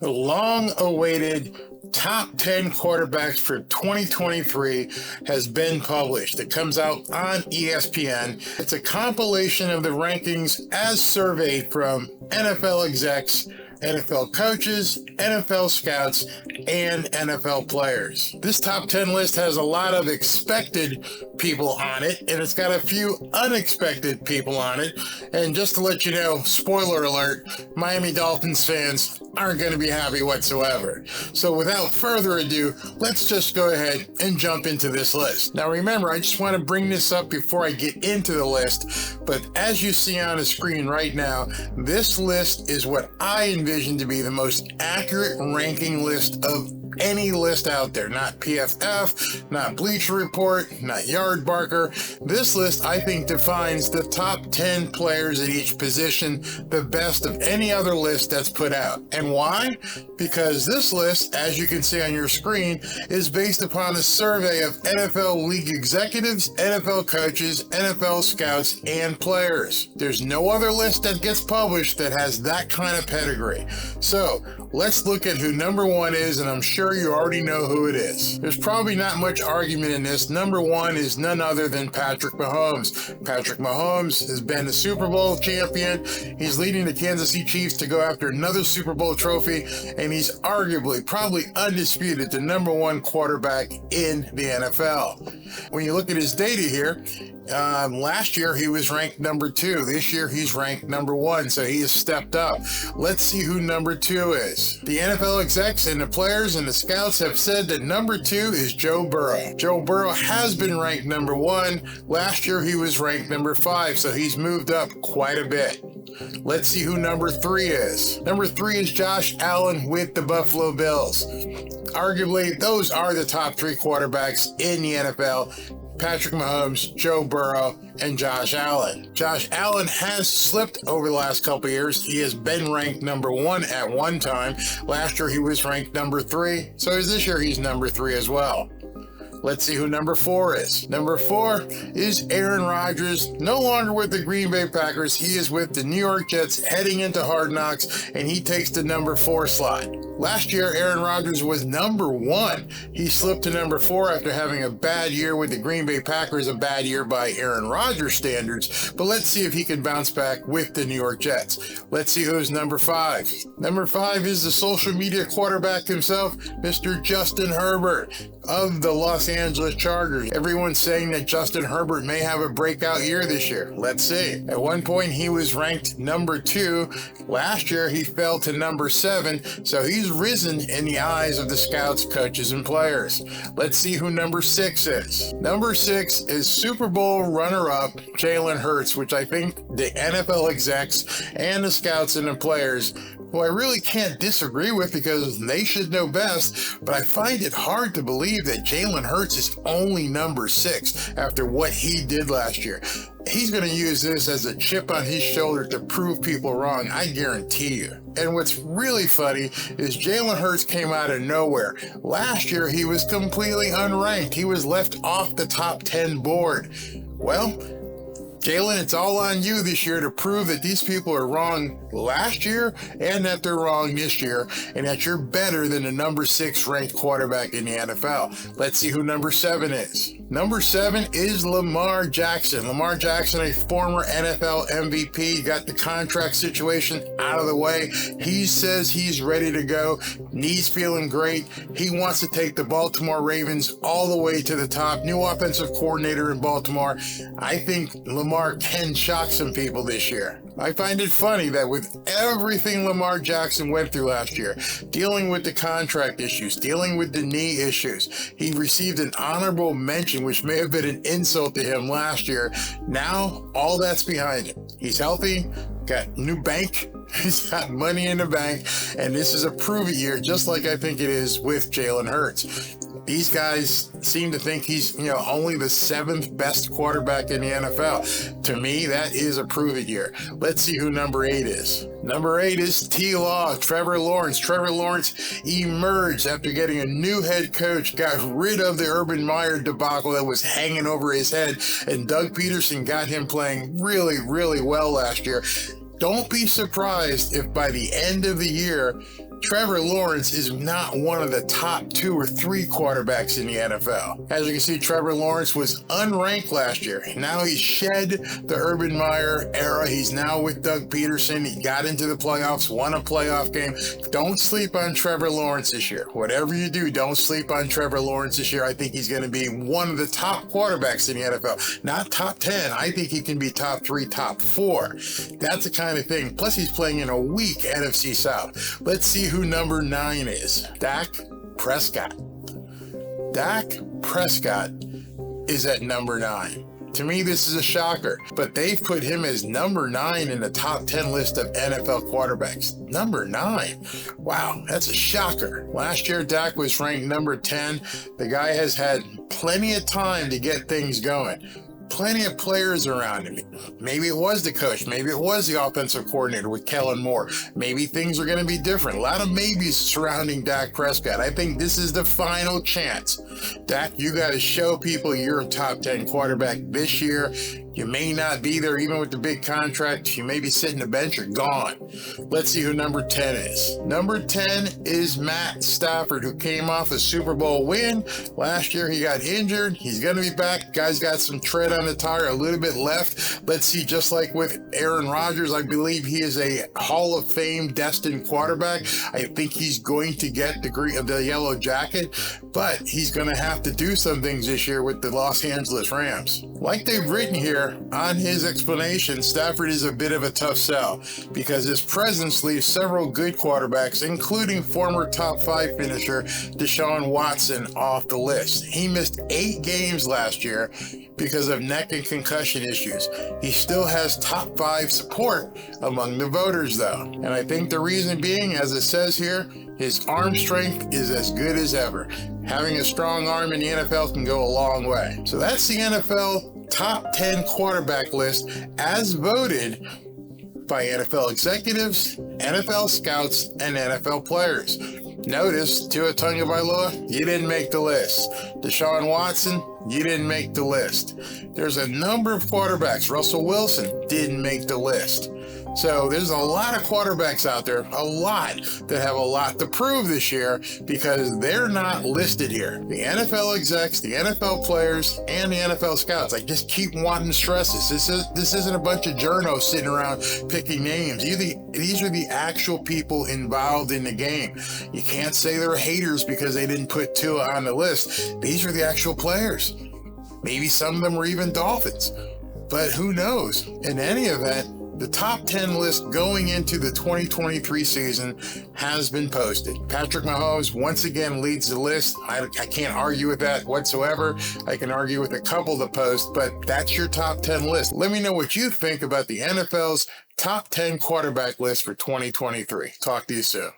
The long-awaited top 10 quarterbacks for 2023 has been published. It comes out on ESPN. It's a compilation of the rankings as surveyed from NFL execs, NFL coaches, NFL scouts, and NFL players. This top 10 list has a lot of expected people on it, and it's got a few unexpected people on it. And just to let you know, spoiler alert, Miami Dolphins fans aren't going to be happy whatsoever. So without further ado, let's just go ahead and jump into this list. Now remember, I just want to bring this up before I get into the list, but as you see on the screen right now, this list is what I envision to be the most accurate ranking list of any list out there. Not PFF, not Bleacher Report, not Yardbarker. This list, I think, defines the top 10 players at each position the best of any other list that's put out. And why? Because this list, as you can see on your screen, is based upon a survey of NFL league executives, NFL coaches, NFL scouts, and players. There's no other list that gets published that has that kind of pedigree. So let's look at who number one is, and I'm sure you already know who it is. There's probably not much argument in this. Number one is none other than Patrick Mahomes. Patrick Mahomes has been a Super Bowl champion. He's leading the Kansas City Chiefs to go after another Super Bowl trophy, and he's arguably, probably undisputed, the number one quarterback in the NFL. When you look at his data here, last year he was ranked number 2. This year he's ranked number 1, so he has stepped up. Let's see who number 2 is. The NFL execs and the players and the scouts have said that number 2 is Joe Burrow. Joe Burrow has been ranked number 1. Last year he was ranked number 5, so he's moved up quite a bit. Let's see who number 3 is. Number 3 is Josh Allen with the Buffalo Bills. Arguably, those are the top 3 quarterbacks in the NFL. Patrick Mahomes, Joe Burrow, and Josh Allen. Josh Allen has slipped over the last couple of years. He has been ranked number 1 at one time. Last year he was ranked number 3, so this year he's number 3 as well. Let's see who number 4 is. Number 4 is Aaron Rodgers, no longer with the Green Bay Packers. He is with the New York Jets heading into Hard Knocks, and he takes the number 4 slot. Last year, Aaron Rodgers was number 1. He slipped to number 4 after having a bad year with the Green Bay Packers, a bad year by Aaron Rodgers standards. But let's see if he can bounce back with the New York Jets. Let's see who's number 5. Number 5 is the social media quarterback himself, Mr. Justin Herbert of the Los Angeles Chargers. Everyone's saying that Justin Herbert may have a breakout year this year. Let's see. At one point, he was ranked number 2. Last year, he fell to number 7, so he's risen in the eyes of the scouts, coaches, and players. Let's see who number 6 is. Number 6 is Super Bowl runner-up Jalen Hurts, which I think the NFL execs and the scouts and the players, who I really can't disagree with because they should know best, but I find it hard to believe that Jalen Hurts is only number 6 after what he did last year. He's going to use this as a chip on his shoulder to prove people wrong, I guarantee you. And what's really funny is Jalen Hurts came out of nowhere. Last year, he was completely unranked. He was left off the top 10 board. Well, Jalen, it's all on you this year to prove that these people are wrong last year and that they're wrong this year and that you're better than the number 6 ranked quarterback in the NFL. Let's see who number 7 is. Number 7 is Lamar Jackson. Lamar Jackson, a former NFL MVP, got the contract situation out of the way. He says he's ready to go. Knee's feeling great. He wants to take the Baltimore Ravens all the way to the top. New offensive coordinator in Baltimore. I think Lamar can shock some people this year. I find it funny that with everything Lamar Jackson went through last year, dealing with the contract issues, dealing with the knee issues, he received an honorable mention, which may have been an insult to him last year. Now, all that's behind him. He's healthy, got new bank, he's got money in the bank, and this is a prove-it year, just like I think it is with Jalen Hurts. These guys seem to think he's, only the 7th best quarterback in the NFL. To me, that is a prove-it year. Let's see who number 8 is. Number 8 is T-Law, Trevor Lawrence. Trevor Lawrence emerged after getting a new head coach, got rid of the Urban Meyer debacle that was hanging over his head, and Doug Peterson got him playing really, really well last year. Don't be surprised if by the end of the year, Trevor Lawrence is not one of the top 2 or 3 quarterbacks in the NFL. As you can see, Trevor Lawrence was unranked last year. Now he's shed the Urban Meyer era. He's now with Doug Peterson. He got into the playoffs, won a playoff game. Don't sleep on Trevor Lawrence this year. Whatever you do, don't sleep on Trevor Lawrence this year. I think he's going to be one of the top quarterbacks in the NFL. Not top 10. I think he can be top 3, top 4. That's the kind of thing. Plus, he's playing in a weak NFC South. Let's see who number 9 is. Dak Prescott. Dak Prescott is at number 9. To me, this is a shocker, but they've put him as number 9 in the top 10 list of NFL quarterbacks. Number 9. Wow, that's a shocker. Last year, Dak was ranked number 10. The guy has had plenty of time to get things going. Plenty of players around him. Maybe it was the coach. Maybe it was the offensive coordinator with Kellen Moore. Maybe things are going to be different. A lot of maybes surrounding Dak Prescott. I think this is the final chance. Dak, you got to show people you're a top 10 quarterback this year. You may not be there even with the big contract. You may be sitting the bench or gone. Let's see who number 10 is. Number 10 is Matt Stafford, who came off a Super Bowl win. Last year he got injured. He's going to be back. Guy's got some tread on the tire, a little bit left. Let's see, just like with Aaron Rodgers, I believe he is a Hall of Fame destined quarterback. I think he's going to get the yellow jacket, but he's going to have to do some things this year with the Los Angeles Rams. Like they've written here on his explanation, Stafford is a bit of a tough sell because his presence leaves several good quarterbacks, including former top 5 finisher Deshaun Watson, off the list. He missed 8 games last year because of neck and concussion issues. He still has top 5 support among the voters, though. And I think the reason being, as it says here, his arm strength is as good as ever. Having a strong arm in the NFL can go a long way. So that's the NFL top 10 quarterback list as voted by NFL executives, NFL scouts, and NFL players. Notice, Tua Tagovailoa, you didn't make the list. Deshaun Watson, you didn't make the list. There's a number of quarterbacks. Russell Wilson didn't make the list. So there's a lot of quarterbacks out there, a lot that have a lot to prove this year because they're not listed here. The NFL execs, the NFL players, and the NFL scouts. I just keep wanting to stress this. This isn't a bunch of journos sitting around picking names. These are the actual people involved in the game. You can't say they're haters because they didn't put Tua on the list. These are the actual players. Maybe some of them were even Dolphins, but who knows? In any event, the top 10 list going into the 2023 season has been posted. Patrick Mahomes once again leads the list. I can't argue with that whatsoever. I can argue with a couple of the posts, but that's your top 10 list. Let me know what you think about the NFL's top 10 quarterback list for 2023. Talk to you soon.